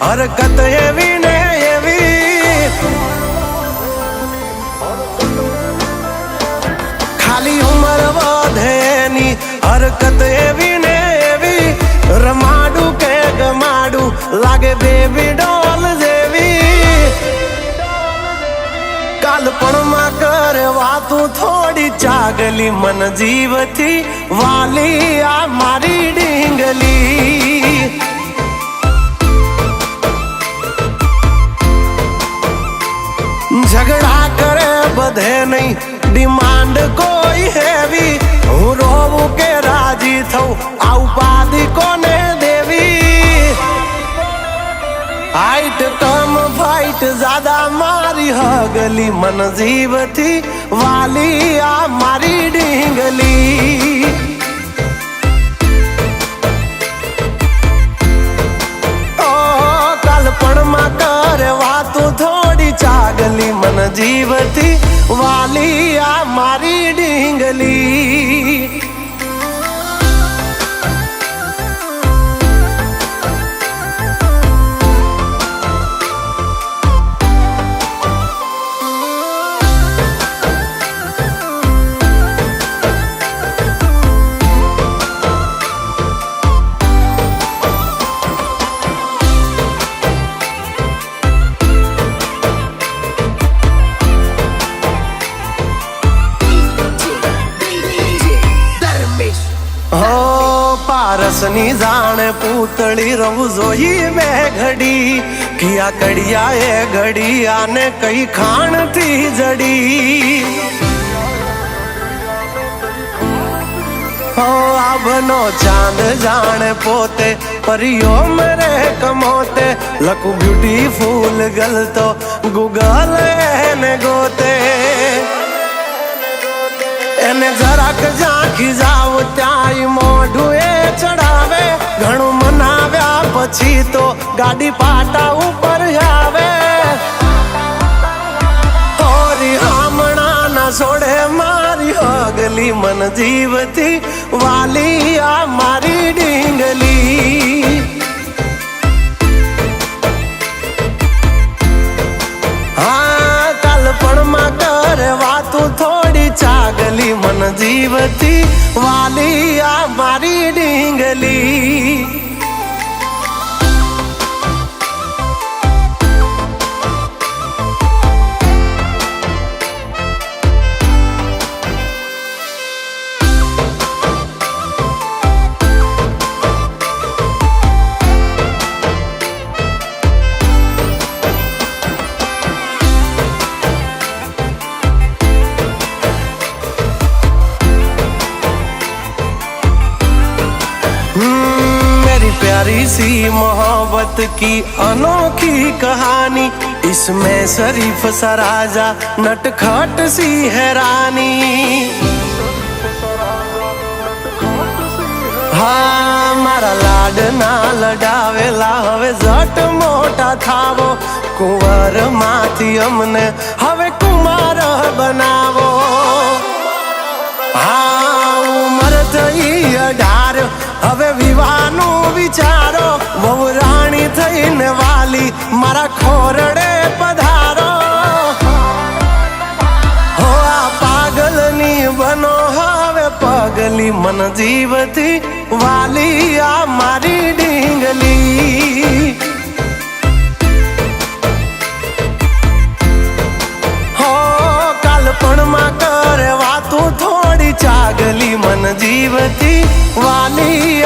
હરકત એવી ને એવી, ખાલી ઉંમર વધેની હરકત એવી ને એવી, રમાડું કે ગમાડું લાગે બેબી ડોલ જેવી, કાલપણમાં કરે વાતું થોડી ચાગલી, મન જીવથી વાલી આ મારી ડીંગલી, ઝઘડા કરે બધે નહીં, ડિમાન્ડ કોઈ હેવી, હું રોવું કે રાજી થઉં આ ઉપાધિ કોને દેવી, હાઈટ કમ ફાઈટ જ્યાદા મારી હગલી, મન જીવથી વાલી આ મારી ડીંગલી, ઓ કાલપણમાં કરે વાતું થોડી ચાગલી, મન જીવથી વાલી આ મારી ડીંગલી, પારસની જાણે પૂતળી રહું જોઈ બે ઘડી, કિયા કડિયા એ ઘડી આને કઈ ખાણથી જડી, હો આભનો ચાંદ જાણે પોતે પરિયો મેરે કમોતે, લખું બ્યુટીફુલ ગલ તો ગૂગલ એને ગોતે, એને જરાક ઝાંખી જાવ ત્યાંય મોઢું એ ચડાવે, ઘણું મનાવ્યા પછી તો ગાડી પાટા ઉપર આવે, હોરી હામણા ના છોડે મારી હગલી, મન જીવથી વાલી આ મારી ડીંગલી, હા કાલપણમાં કરે વાતું થોડી ચાગલી, મન જીવથી વાલી આ મારી ડીંગલી, प्यारी सी मोहब्बत की अनोखी कहानी, इसमें शरीफ सा राजा नटखट सी है रानी, हाँ मारा लाड ना लडावेला हवे जट मोटा थावो, कुंवर माथी अमने हवे कुमार बनावो, हाँ उमर थई 18 હવે વિવાનું વિચારો, વહુ રાણી થઈને વાલી મારા ખોરડે પધારો, હો આ પાગલની બનો હવે પગલી, મન જીવથી વાલી આ મારી ડીંગલી, હો કાલપણમાં કરે વાતું થોડી ચાગલી, મન જીવથી વાલી